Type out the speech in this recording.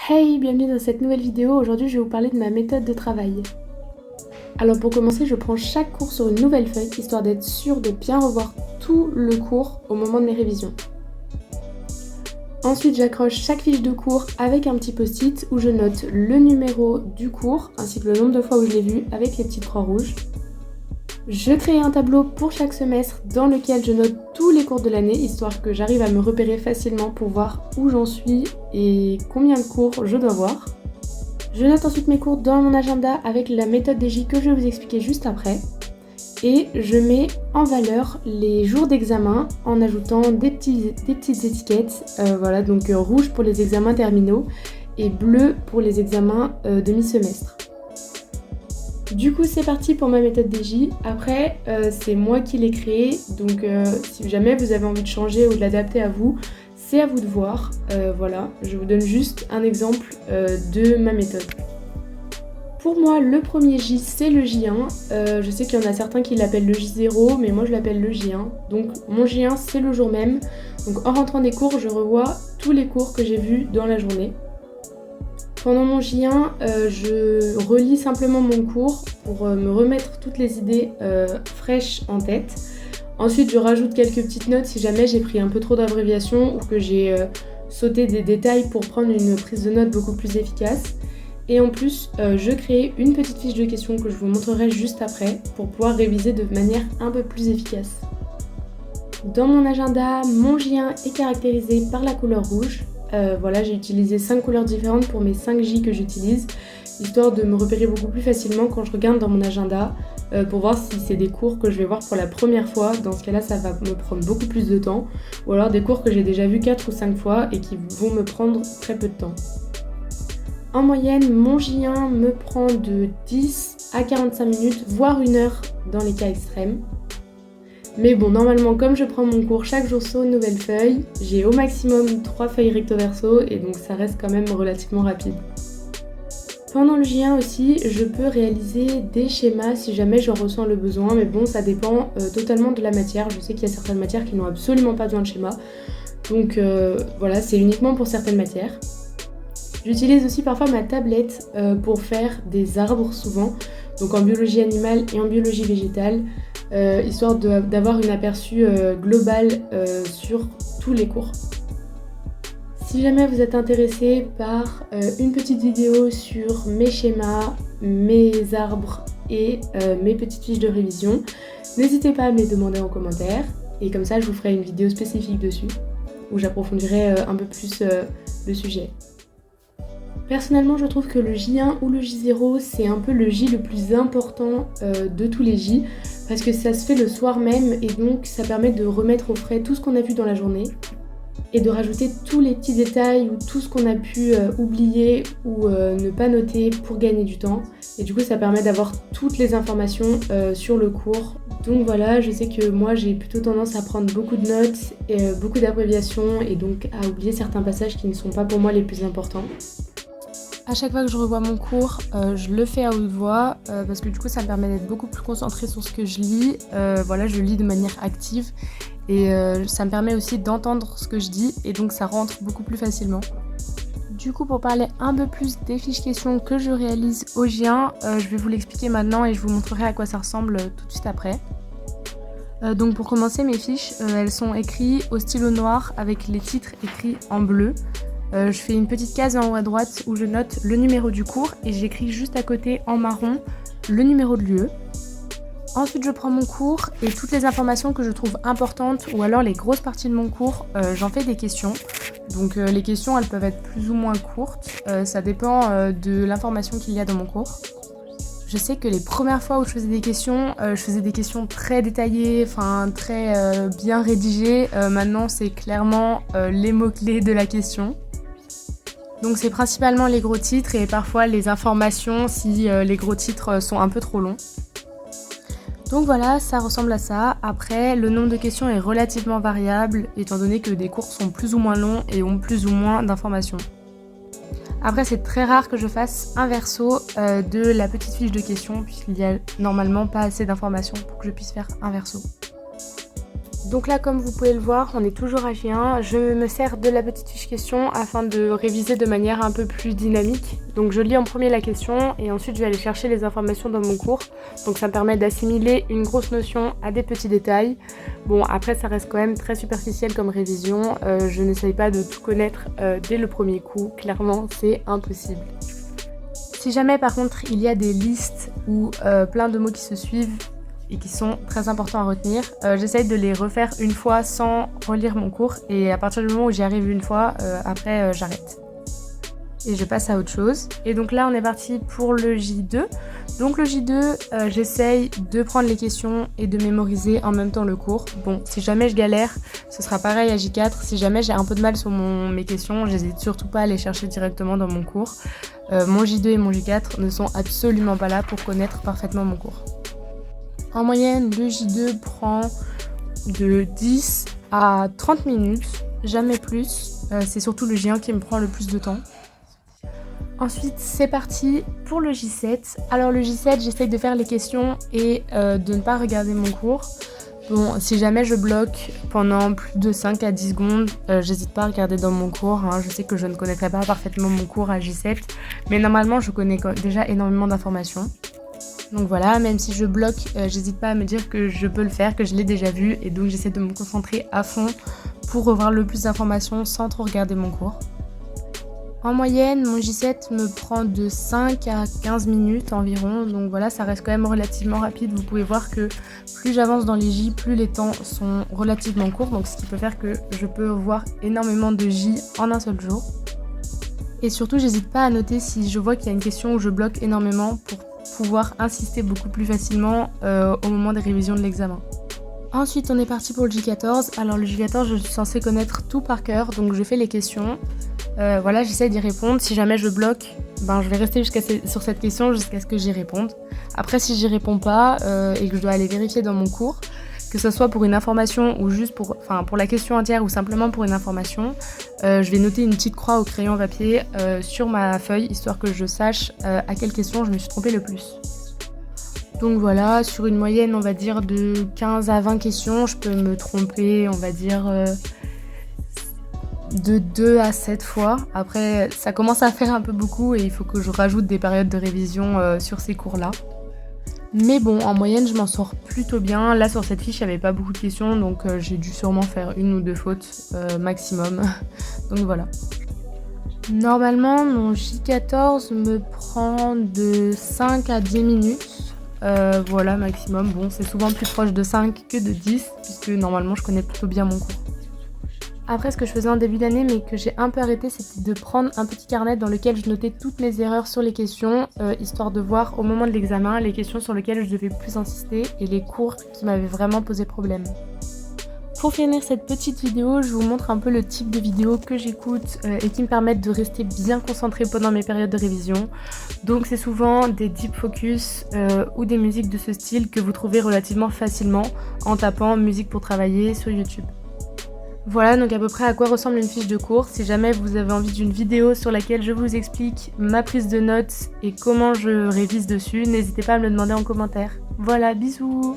Hey, bienvenue dans cette nouvelle vidéo. Aujourd'hui, je vais vous parler de ma méthode de travail. Alors pour commencer, je prends chaque cours sur une nouvelle feuille, histoire d'être sûre de bien revoir tout le cours au moment de mes révisions. Ensuite, j'accroche chaque fiche de cours avec un petit post-it où je note le numéro du cours, ainsi que le nombre de fois où je l'ai vu avec les petites croix rouges. Je crée un tableau pour chaque semestre dans lequel je note tous les cours de l'année, histoire que j'arrive à me repérer facilement pour voir où j'en suis et combien de cours je dois voir. Je note ensuite mes cours dans mon agenda avec la méthode DJ que je vais vous expliquer juste après. Et je mets en valeur les jours d'examen en ajoutant des petites étiquettes. Voilà, donc rouge pour les examens terminaux et bleu pour les examens de mi-semestre. Du coup, c'est parti pour ma méthode DJ. Après, c'est moi qui l'ai créée, donc si jamais vous avez envie de changer ou de l'adapter à vous, c'est à vous de voir. Voilà, je vous donne juste un exemple de ma méthode. Pour moi, le premier J, c'est le J1. Je sais qu'il y en a certains qui l'appellent le J0, mais moi je l'appelle le J1. Donc mon J1, c'est le jour même. Donc en rentrant des cours, je revois tous les cours que j'ai vus dans la journée. Pendant mon J1, je relis simplement mon cours pour me remettre toutes les idées fraîches en tête. Ensuite, je rajoute quelques petites notes si jamais j'ai pris un peu trop d'abréviations ou que j'ai sauté des détails pour prendre une prise de notes beaucoup plus efficace. Et en plus, je crée une petite fiche de questions que je vous montrerai juste après pour pouvoir réviser de manière un peu plus efficace. Dans mon agenda, mon J1 est caractérisé par la couleur rouge. Voilà, j'ai utilisé 5 couleurs différentes pour mes 5 J que j'utilise, histoire de me repérer beaucoup plus facilement quand je regarde dans mon agenda pour voir si c'est des cours que je vais voir pour la première fois. Dans ce cas-là, ça va me prendre beaucoup plus de temps. Ou alors des cours que j'ai déjà vus 4 ou 5 fois et qui vont me prendre très peu de temps. En moyenne, mon J1 me prend de 10 à 45 minutes, voire 1 heure dans les cas extrêmes. Mais bon, normalement, comme je prends mon cours chaque jour sur une nouvelle feuille, j'ai au maximum 3 feuilles recto-verso et donc ça reste quand même relativement rapide. Pendant le J1 aussi, je peux réaliser des schémas si jamais j'en ressens le besoin, mais bon, ça dépend totalement de la matière. Je sais qu'il y a certaines matières qui n'ont absolument pas besoin de schéma, donc voilà, c'est uniquement pour certaines matières. J'utilise aussi parfois ma tablette pour faire des arbres souvent, donc en biologie animale et en biologie végétale, histoire d'avoir un aperçu global sur tous les cours. Si jamais vous êtes intéressé par une petite vidéo sur mes schémas, mes arbres et mes petites fiches de révision, n'hésitez pas à me les demander en commentaire et comme ça je vous ferai une vidéo spécifique dessus où j'approfondirai un peu plus le sujet. Personnellement, je trouve que le J1 ou le J0, c'est un peu le J le plus important de tous les J parce que ça se fait le soir même et donc ça permet de remettre au frais tout ce qu'on a vu dans la journée et de rajouter tous les petits détails ou tout ce qu'on a pu oublier ou ne pas noter pour gagner du temps. Et du coup, ça permet d'avoir toutes les informations sur le cours. Donc voilà, je sais que moi j'ai plutôt tendance à prendre beaucoup de notes, et, beaucoup d'abréviations et donc à oublier certains passages qui ne sont pas pour moi les plus importants. À chaque fois que je revois mon cours, je le fais à haute voix parce que du coup ça me permet d'être beaucoup plus concentrée sur ce que je lis. Voilà, je lis de manière active et ça me permet aussi d'entendre ce que je dis et donc ça rentre beaucoup plus facilement. Du coup, pour parler un peu plus des fiches questions que je réalise au J1, je vais vous l'expliquer maintenant et je vous montrerai à quoi ça ressemble tout de suite après. Donc pour commencer, mes fiches, elles sont écrites au stylo noir avec les titres écrits en bleu. Je fais une petite case en haut à droite où je note le numéro du cours et j'écris juste à côté en marron le numéro de l'UE. Ensuite je prends mon cours et toutes les informations que je trouve importantes ou alors les grosses parties de mon cours, j'en fais des questions. Donc les questions elles peuvent être plus ou moins courtes, ça dépend de l'information qu'il y a dans mon cours. Je sais que les premières fois où je faisais des questions très détaillées, très bien rédigées. Maintenant c'est clairement les mots-clés de la question. Donc c'est principalement les gros titres et parfois les informations si les gros titres sont un peu trop longs. Donc voilà, ça ressemble à ça. Après, le nombre de questions est relativement variable étant donné que des cours sont plus ou moins longs et ont plus ou moins d'informations. Après, c'est très rare que je fasse un verso de la petite fiche de questions puisqu'il n'y a normalement pas assez d'informations pour que je puisse faire un verso. Donc là, comme vous pouvez le voir, on est toujours à J1. Je me sers de la petite fiche question afin de réviser de manière un peu plus dynamique. Donc je lis en premier la question et ensuite je vais aller chercher les informations dans mon cours. Donc ça me permet d'assimiler une grosse notion à des petits détails. Bon, après ça reste quand même très superficiel comme révision. Je n'essaye pas de tout connaître dès le premier coup. Clairement, c'est impossible. Si jamais par contre il y a des listes ou plein de mots qui se suivent et qui sont très importants à retenir, j'essaye de les refaire une fois sans relire mon cours et à partir du moment où j'y arrive une fois, après j'arrête. Et je passe à autre chose. Et donc là on est parti pour le J2. Donc le J2, j'essaye de prendre les questions et de mémoriser en même temps le cours. Bon, si jamais je galère, ce sera pareil à J4. Si jamais j'ai un peu de mal sur mes questions, j'hésite surtout pas à les chercher directement dans mon cours. Mon J2 et mon J4 ne sont absolument pas là pour connaître parfaitement mon cours. En moyenne, le J2 prend de 10 à 30 minutes, jamais plus. C'est surtout le J1 qui me prend le plus de temps. Ensuite, c'est parti pour le J7. Alors le J7, j'essaye de faire les questions et de ne pas regarder mon cours. Bon, si jamais je bloque pendant plus de 5 à 10 secondes, j'hésite pas à regarder dans mon cours. Je sais que je ne connaîtrai pas parfaitement mon cours à J7, mais normalement, je connais déjà énormément d'informations. Donc voilà, même si je bloque, j'hésite pas à me dire que je peux le faire, que je l'ai déjà vu, et donc j'essaie de me concentrer à fond pour revoir le plus d'informations sans trop regarder mon cours. En moyenne, mon J7 me prend de 5 à 15 minutes environ, donc voilà, ça reste quand même relativement rapide. Vous pouvez voir que plus j'avance dans les J, plus les temps sont relativement courts, donc ce qui peut faire que je peux voir énormément de J en un seul jour. Et surtout, j'hésite pas à noter si je vois qu'il y a une question où je bloque énormément pour pouvoir insister beaucoup plus facilement au moment des révisions de l'examen. Ensuite, on est parti pour le J14. Alors le J14, je suis censée connaître tout par cœur, donc je fais les questions. Voilà, j'essaie d'y répondre. Si jamais je bloque, je vais rester sur cette question jusqu'à ce que j'y réponde. Après, si j'y réponds pas et que je dois aller vérifier dans mon cours, que ce soit pour une information ou juste pour la question entière ou simplement pour une information, je vais noter une petite croix au crayon papier sur ma feuille, histoire que je sache à quelle question je me suis trompée le plus. Donc voilà, sur une moyenne, on va dire de 15 à 20 questions, je peux me tromper, on va dire de 2 à 7 fois. Après, ça commence à faire un peu beaucoup et il faut que je rajoute des périodes de révision sur ces cours-là. Mais bon, en moyenne, je m'en sors plutôt bien. Là, sur cette fiche, il n'y avait pas beaucoup de questions, donc j'ai dû sûrement faire 1 ou 2 fautes maximum. Donc voilà. Normalement, mon J14 me prend de 5 à 10 minutes. Voilà, maximum. Bon, c'est souvent plus proche de 5 que de 10, puisque normalement, je connais plutôt bien mon cours. Après, ce que je faisais en début d'année, mais que j'ai un peu arrêté, c'était de prendre un petit carnet dans lequel je notais toutes mes erreurs sur les questions, histoire de voir au moment de l'examen les questions sur lesquelles je devais plus insister et les cours qui m'avaient vraiment posé problème. Pour finir cette petite vidéo, je vous montre un peu le type de vidéos que j'écoute et qui me permettent de rester bien concentrée pendant mes périodes de révision. Donc c'est souvent des deep focus ou des musiques de ce style que vous trouvez relativement facilement en tapant musique pour travailler sur YouTube. Voilà donc à peu près à quoi ressemble une fiche de cours. Si jamais vous avez envie d'une vidéo sur laquelle je vous explique ma prise de notes et comment je révise dessus, n'hésitez pas à me le demander en commentaire. Voilà, bisous!